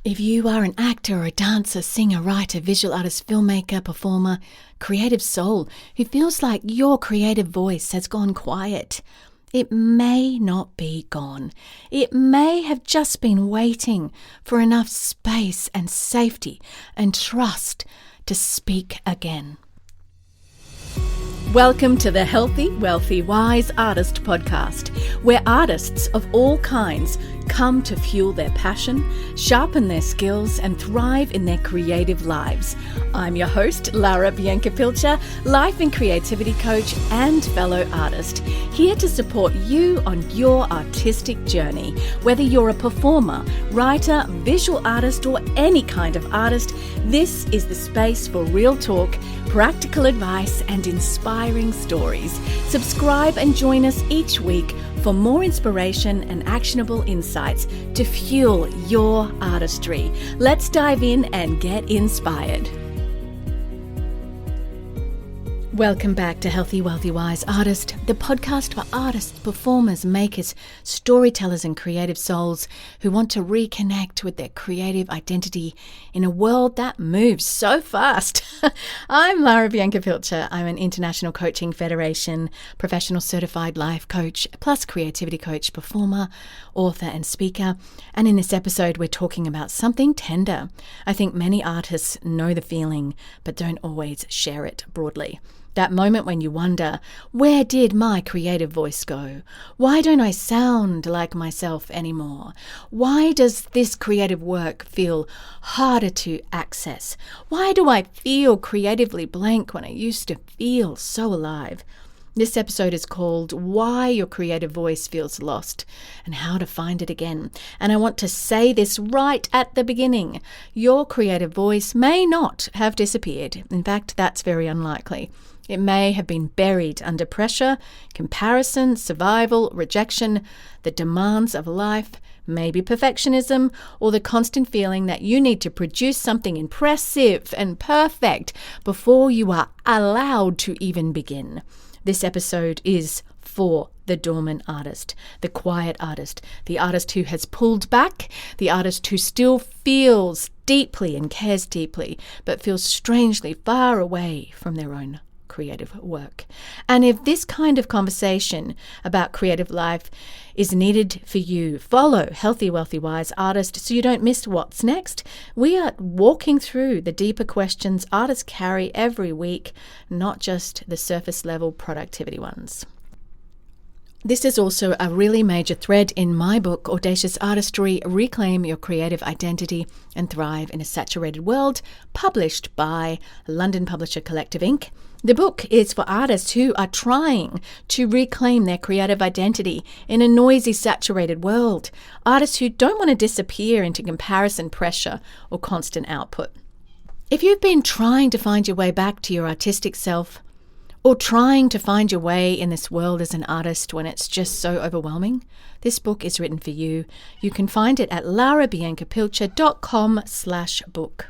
If you are an actor or a dancer, singer, writer, visual artist, filmmaker, performer, creative soul who feels like your creative voice has gone quiet, it may not be gone. It may have just been waiting for enough space and safety and trust to speak again. Welcome to the Healthy, Wealthy, Wise Artist podcast, where artists of all kinds come to fuel their passion, sharpen their skills, and thrive in their creative lives. I'm your host, Lara Pilcher, life and creativity coach and fellow artist, here to support you on your artistic journey. Whether you're a performer, writer, visual artist, or any kind of artist, this is the space for real talk, practical advice, and inspiring stories. Subscribe and join us each week for more inspiration and actionable insights to fuel your artistry. Let's dive in and get inspired. Welcome back to Healthy, Wealthy, Wise Artist, the podcast for artists, performers, makers, storytellers, and creative souls who want to reconnect with their creative identity in a world that moves so fast. I'm Lara Pilcher. I'm an International Coaching Federation professional certified life coach, plus creativity coach, performer, author, and speaker. And in this episode, we're talking about something tender. I think many artists know the feeling, but don't always share it broadly. That moment when you wonder, where did my creative voice go? Why don't I sound like myself anymore? Why does this creative work feel harder to access? Why do I feel creatively blank when I used to feel so alive? This episode is called Why Your Creative Voice Feels Lost and How to Find It Again. And I want to say this right at the beginning. Your creative voice may not have disappeared. In fact, that's very unlikely. It may have been buried under pressure, comparison, survival, rejection, the demands of life, maybe perfectionism, or the constant feeling that you need to produce something impressive and perfect before you are allowed to even begin. This episode is for the dormant artist, the quiet artist, the artist who has pulled back, the artist who still feels deeply and cares deeply, but feels strangely far away from their own creative work. And if this kind of conversation about creative life is needed for you, follow Healthy, Wealthy, Wise Artist so you don't miss what's next. We are walking through the deeper questions artists carry every week, not just the surface level productivity ones. This is also a really major thread in my book, Audacious Artistry, Reclaim Your Creative Identity and Thrive in a Saturated World, published by London publisher Collective Inc. The book is for artists who are trying to reclaim their creative identity in a noisy, saturated world. Artists who don't want to disappear into comparison pressure or constant output. If you've been trying to find your way back to your artistic self, or trying to find your way in this world as an artist when it's just so overwhelming, this book is written for you. You can find it at larabiancapilcher.com/book.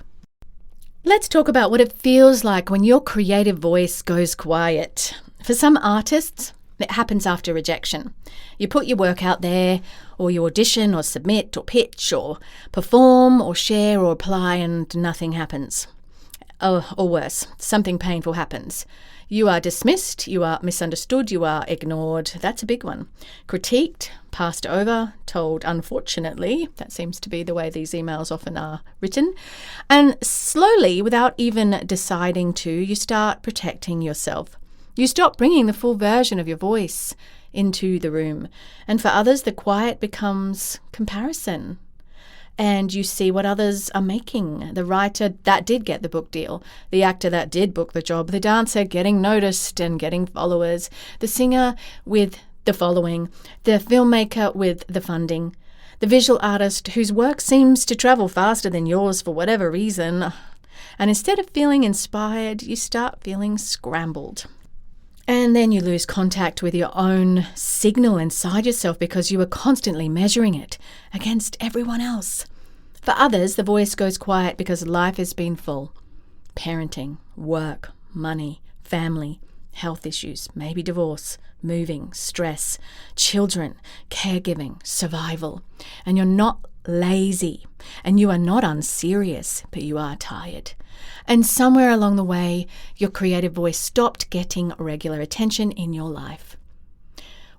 Let's talk about what it feels like when your creative voice goes quiet. For some artists, it happens after rejection. You put your work out there, or you audition or submit or pitch or perform or share or apply, and nothing happens. Or worse, something painful happens. You are dismissed, you are misunderstood, you are ignored. That's a big one. Critiqued, passed over, told unfortunately. That seems to be the way these emails often are written. And slowly, without even deciding to, you start protecting yourself. You stop bringing the full version of your voice into the room. And for others, the quiet becomes comparison. And you see what others are making. The writer that did get the book deal, the actor that did book the job, the dancer getting noticed and getting followers, the singer with the following, the filmmaker with the funding, the visual artist whose work seems to travel faster than yours for whatever reason. And instead of feeling inspired, you start feeling scrambled. And then you lose contact with your own signal inside yourself because you are constantly measuring it against everyone else. For others, the voice goes quiet because life has been full. Parenting, work, money, family, health issues, maybe divorce, moving, stress, children, caregiving, survival. And you're not lazy, and you are not unserious, but you are tired. And somewhere along the way, your creative voice stopped getting regular attention in your life.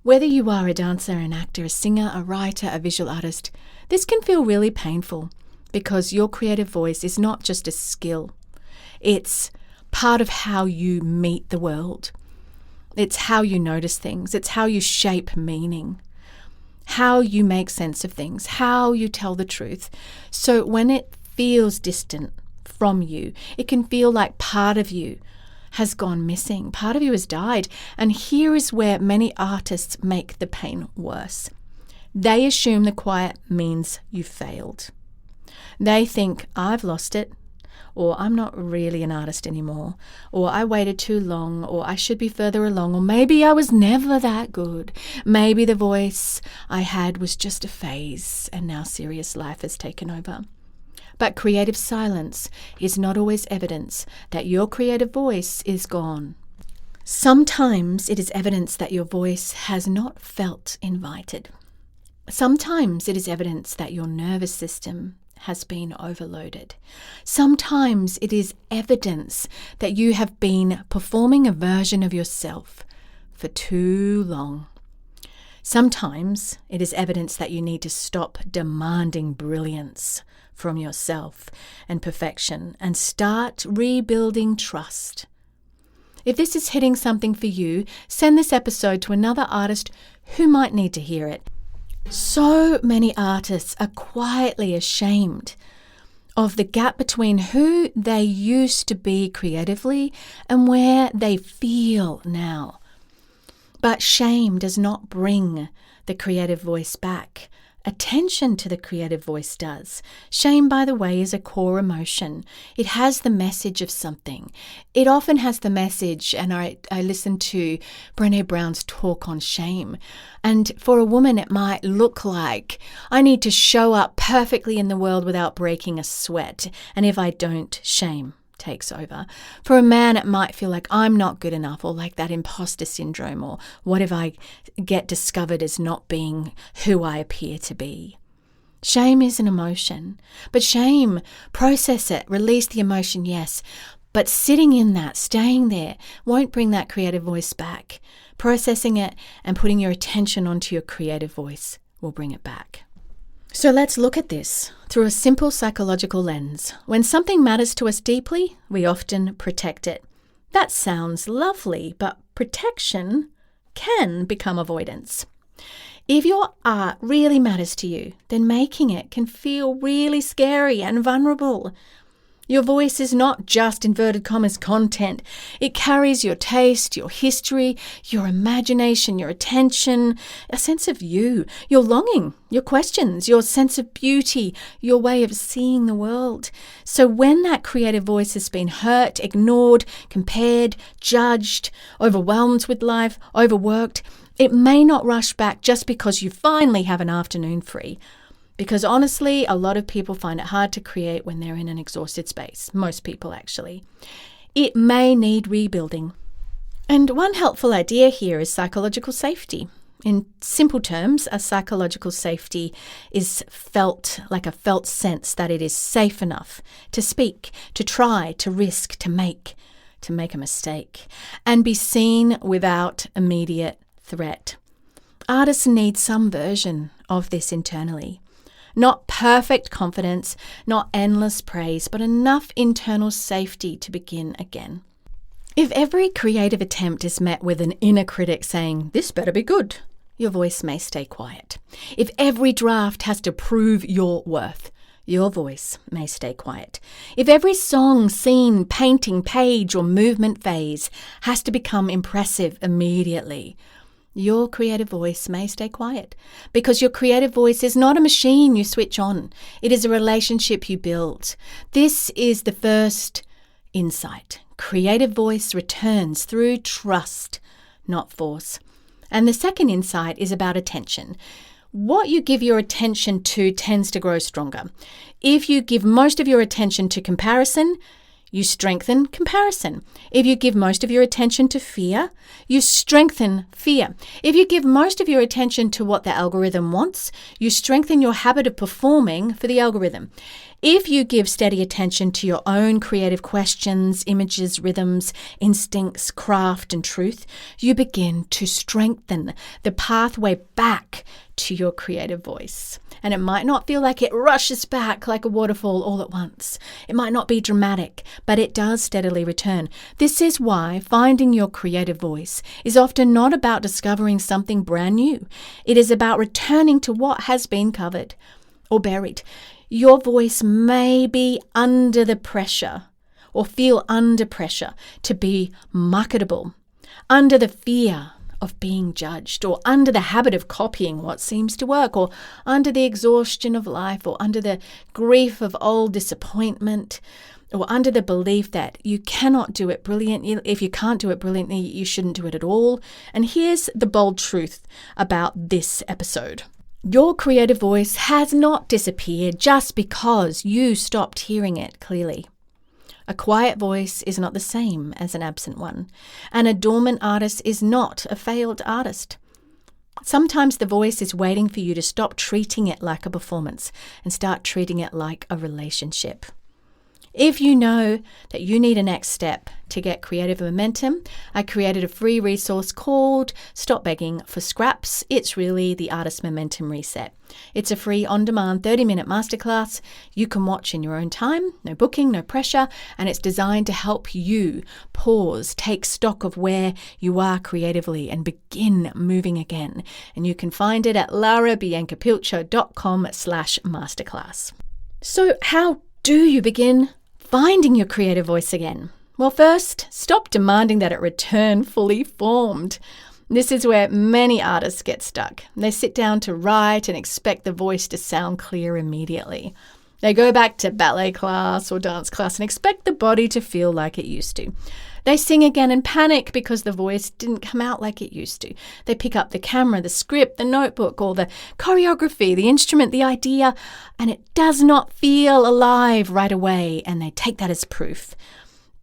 Whether you are a dancer, an actor, a singer, a writer, a visual artist, this can feel really painful because your creative voice is not just a skill. It's part of how you meet the world. It's how you notice things. It's how you shape meaning, how you make sense of things, how you tell the truth. So when it feels distant from you, it can feel like part of you has gone missing. Part of you has died. And here is where many artists make the pain worse. They assume the quiet means you failed. They think, I've lost it, or I'm not really an artist anymore, or I waited too long, or I should be further along, or maybe I was never that good. Maybe the voice I had was just a phase, and now serious life has taken over. But creative silence is not always evidence that your creative voice is gone. Sometimes it is evidence that your voice has not felt invited. Sometimes it is evidence that your nervous system has been overloaded. Sometimes it is evidence that you have been performing a version of yourself for too long. Sometimes it is evidence that you need to stop demanding brilliance from yourself and perfection and start rebuilding trust. If this is hitting something for you, send this episode to another artist who might need to hear it. So many artists are quietly ashamed of the gap between who they used to be creatively and where they feel now. But shame does not bring the creative voice back. Attention to the creative voice does. Shame, by the way, is a core emotion. It has the message of something. It often has the message, and I listened to Brené Brown's talk on shame. And for a woman, it might look like, I need to show up perfectly in the world without breaking a sweat. And if I don't, shame takes over. For a man, it might feel like I'm not good enough, or like that imposter syndrome, or what if I get discovered as not being who I appear to be. Shame is an emotion, but shame, process it, release the emotion, yes, but sitting in that, staying there, won't bring that creative voice back. Processing it and putting your attention onto your creative voice will bring it back. So let's look at this through a simple psychological lens. When something matters to us deeply, we often protect it. That sounds lovely, but protection can become avoidance. If your art really matters to you, then making it can feel really scary and vulnerable. Your voice is not just inverted commas content. It carries your taste, your history, your imagination, your attention, a sense of you, your longing, your questions, your sense of beauty, your way of seeing the world. So when that creative voice has been hurt, ignored, compared, judged, overwhelmed with life, overworked, it may not rush back just because you finally have an afternoon free. Because honestly, a lot of people find it hard to create when they're in an exhausted space. Most people, actually. It may need rebuilding. And one helpful idea here is psychological safety. In simple terms, a psychological safety is felt like a felt sense that it is safe enough to speak, to try, to risk, to make a mistake, and be seen without immediate threat. Artists need some version of this internally. Not perfect confidence, not endless praise, but enough internal safety to begin again. If every creative attempt is met with an inner critic saying, "This better be good," your voice may stay quiet. If every draft has to prove your worth, your voice may stay quiet. If every song, scene, painting, page, or movement phase has to become impressive immediately, your creative voice may stay quiet, because your creative voice is not a machine you switch on. It is a relationship you build. This is the first insight. Creative voice returns through trust, not force. And the second insight is about attention. What you give your attention to tends to grow stronger. If you give most of your attention to comparison, you strengthen comparison. If you give most of your attention to fear, you strengthen fear. If you give most of your attention to what the algorithm wants, you strengthen your habit of performing for the algorithm. If you give steady attention to your own creative questions, images, rhythms, instincts, craft, and truth, you begin to strengthen the pathway back to your creative voice. And it might not feel like it rushes back like a waterfall all at once. It might not be dramatic, but it does steadily return. This is why finding your creative voice is often not about discovering something brand new. It is about returning to what has been covered or buried. Your voice may be under the pressure or feel under pressure to be marketable, under the fear of being judged, or under the habit of copying what seems to work, or under the exhaustion of life, or under the grief of old disappointment, or under the belief that you cannot do it brilliantly. If you can't do it brilliantly, you shouldn't do it at all. And here's the bold truth about this episode. Your creative voice has not disappeared just because you stopped hearing it clearly. A quiet voice is not the same as an absent one, and a dormant artist is not a failed artist. Sometimes the voice is waiting for you to stop treating it like a performance and start treating it like a relationship. If you know that you need a next step to get creative momentum, I created a free resource called Stop Begging for Scraps. It's really the Artist Momentum Reset. It's a free on-demand 30-minute masterclass you can watch in your own time, no booking, no pressure, and it's designed to help you pause, take stock of where you are creatively and begin moving again. And you can find it at larabiancapilcher.com/masterclass. So how do you begin finding your creative voice again? Well, first, stop demanding that it return fully formed. This is where many artists get stuck. They sit down to write and expect the voice to sound clear immediately. They go back to ballet class or dance class and expect the body to feel like it used to. They sing again and panic because the voice didn't come out like it used to. They pick up the camera, the script, the notebook, or the choreography, the instrument, the idea, and it does not feel alive right away, and they take that as proof.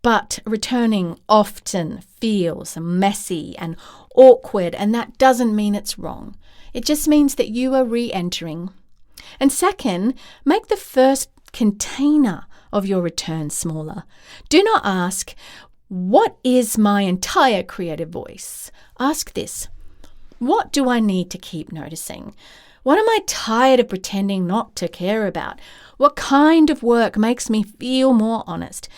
But returning often feels messy and awkward, and that doesn't mean it's wrong. It just means that you are re-entering. And second, make the first container of your return smaller. Do not ask, what is my entire creative voice? Ask this, what do I need to keep noticing? What am I tired of pretending not to care about? What kind of work makes me feel more honest?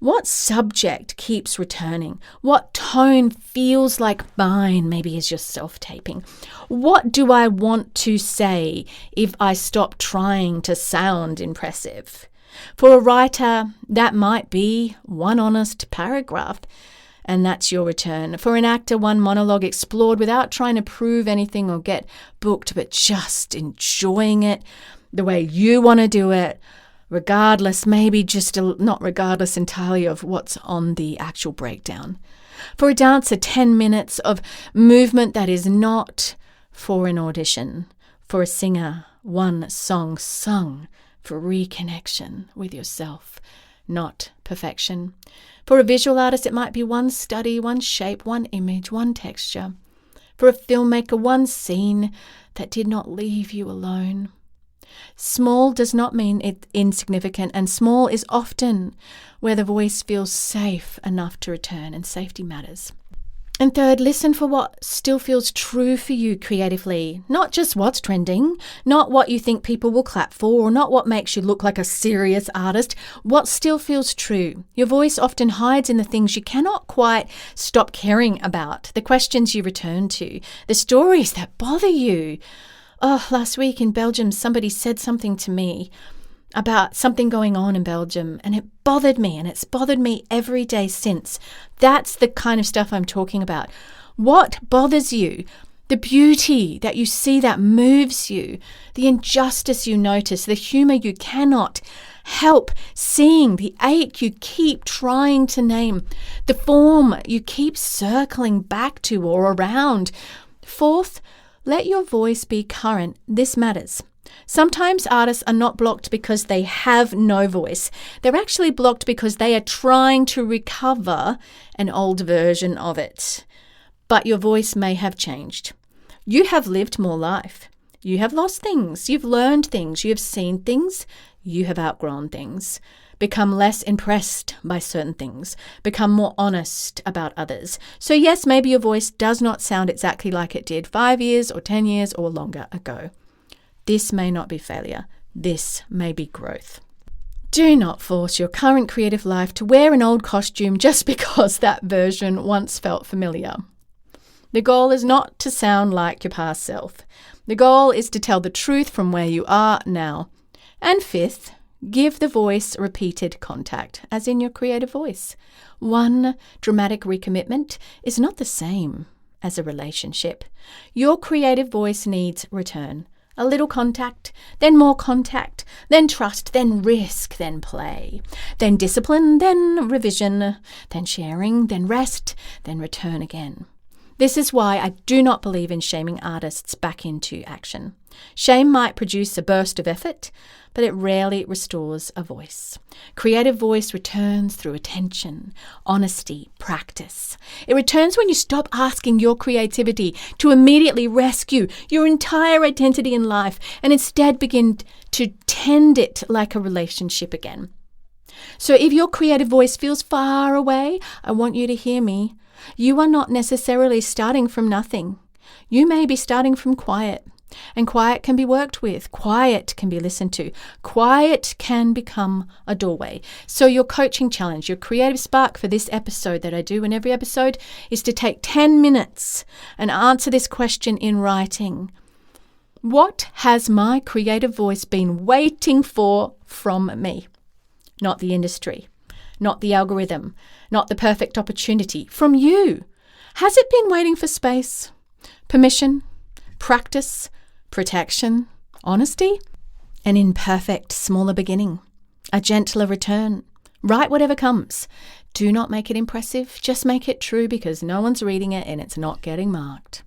What subject keeps returning? What tone feels like mine, maybe as your self-taping? What do I want to say if I stop trying to sound impressive? For a writer, that might be one honest paragraph, and that's your return. For an actor, one monologue explored without trying to prove anything or get booked, but just enjoying it the way you want to do it, regardless, maybe just not regardless entirely of what's on the actual breakdown. For a dancer, 10 minutes of movement that is not for an audition. For a singer, one song sung for reconnection with yourself, not perfection. For a visual artist, it might be one study, one shape, one image, one texture. For a filmmaker, one scene that did not leave you alone. Small does not mean it's insignificant, and small is often where the voice feels safe enough to return, and safety matters. And third, listen for what still feels true for you creatively, not just what's trending, not what you think people will clap for, or not what makes you look like a serious artist, what still feels true. Your voice often hides in the things you cannot quite stop caring about, the questions you return to, the stories that bother you. Oh, last week in Belgium, somebody said something to me about something going on in Belgium, and it bothered me, and it's bothered me every day since. That's the kind of stuff I'm talking about. What bothers you? The beauty that you see that moves you, the injustice you notice, the humor you cannot help seeing, the ache you keep trying to name, the form you keep circling back to or around. Fourth, let your voice be current. This matters. Sometimes artists are not blocked because they have no voice. They're actually blocked because they are trying to recover an old version of it. But your voice may have changed. You have lived more life. You have lost things. You've learned things. You have seen things. You have outgrown things. Become less impressed by certain things. Become more honest about others. So yes, maybe your voice does not sound exactly like it did 5 years or 10 years or longer ago. This may not be failure. This may be growth. Do not force your current creative life to wear an old costume just because that version once felt familiar. The goal is not to sound like your past self. The goal is to tell the truth from where you are now. And fifth, give the voice repeated contact, as in your creative voice. One dramatic recommitment is not the same as a relationship. Your creative voice needs return. A little contact, then more contact, then trust, then risk, then play, then discipline, then revision, then sharing, then rest, then return again. This is why I do not believe in shaming artists back into action. Shame might produce a burst of effort, but it rarely restores a voice. Creative voice returns through attention, honesty, practice. It returns when you stop asking your creativity to immediately rescue your entire identity in life and instead begin to tend it like a relationship again. So if your creative voice feels far away, I want you to hear me. You are not necessarily starting from nothing. You may be starting from quiet. And quiet can be worked with. Quiet can be listened to. Quiet can become a doorway. So your coaching challenge, your creative spark for this episode that I do in every episode is to take 10 minutes and answer this question in writing. What has my creative voice been waiting for from me? Not the industry, not the algorithm, not the perfect opportunity. From you. Has it been waiting for space, permission, practice, protection, honesty? An imperfect, smaller beginning, a gentler return. Write whatever comes. Do not make it impressive, just make it true because no one's reading it and it's not getting marked.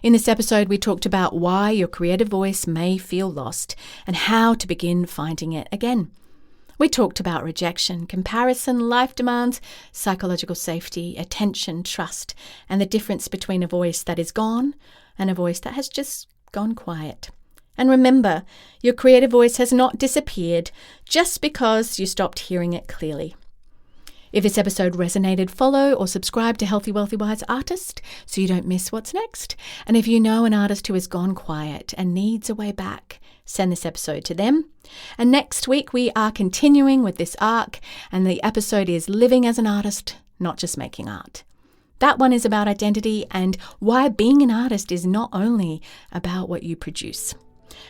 In this episode, we talked about why your creative voice may feel lost and how to begin finding it again. We talked about rejection, comparison, life demands, psychological safety, attention, trust, and the difference between a voice that is gone and a voice that has just gone quiet. And remember, your creative voice has not disappeared just because you stopped hearing it clearly. If this episode resonated, follow or subscribe to Healthy, Wealthy, Wise Artist so you don't miss what's next. And if you know an artist who has gone quiet and needs a way back, send this episode to them. And next week, we are continuing with this arc, and the episode is Living as an Artist, Not Just Making Art. That one is about identity and why being an artist is not only about what you produce.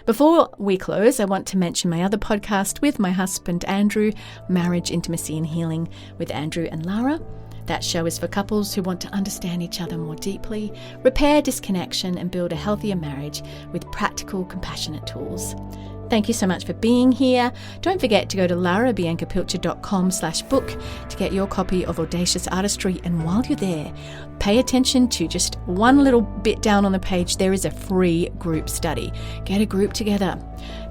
Before we close, I want to mention my other podcast with my husband, Andrew, Marriage, Intimacy and Healing with Andrew and Lara. That show is for couples who want to understand each other more deeply, repair disconnection and build a healthier marriage with practical, compassionate tools. Thank you so much for being here. Don't forget to go to larabiancapilcher.com/book to get your copy of Audacious Artistry. And while you're there, pay attention to just one little bit down on the page. There is a free group study. Get a group together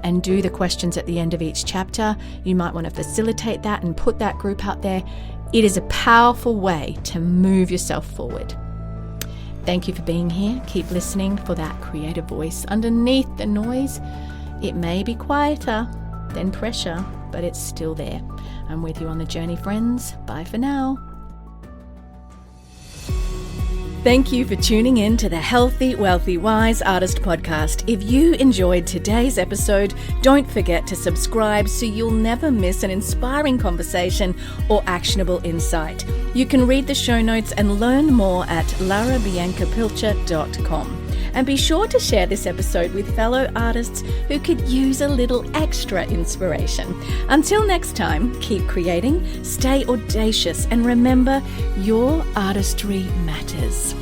and do the questions at the end of each chapter. You might want to facilitate that and put that group out there. It is a powerful way to move yourself forward. Thank you for being here. Keep listening for that creative voice underneath the noise. It may be quieter than pressure, but it's still there. I'm with you on the journey, friends. Bye for now. Thank you for tuning in to the Healthy, Wealthy, Wise Artist podcast. If you enjoyed today's episode, don't forget to subscribe so you'll never miss an inspiring conversation or actionable insight. You can read the show notes and learn more at larabiancapilcher.com. And be sure to share this episode with fellow artists who could use a little extra inspiration. Until next time, keep creating, stay audacious, and remember, your artistry matters.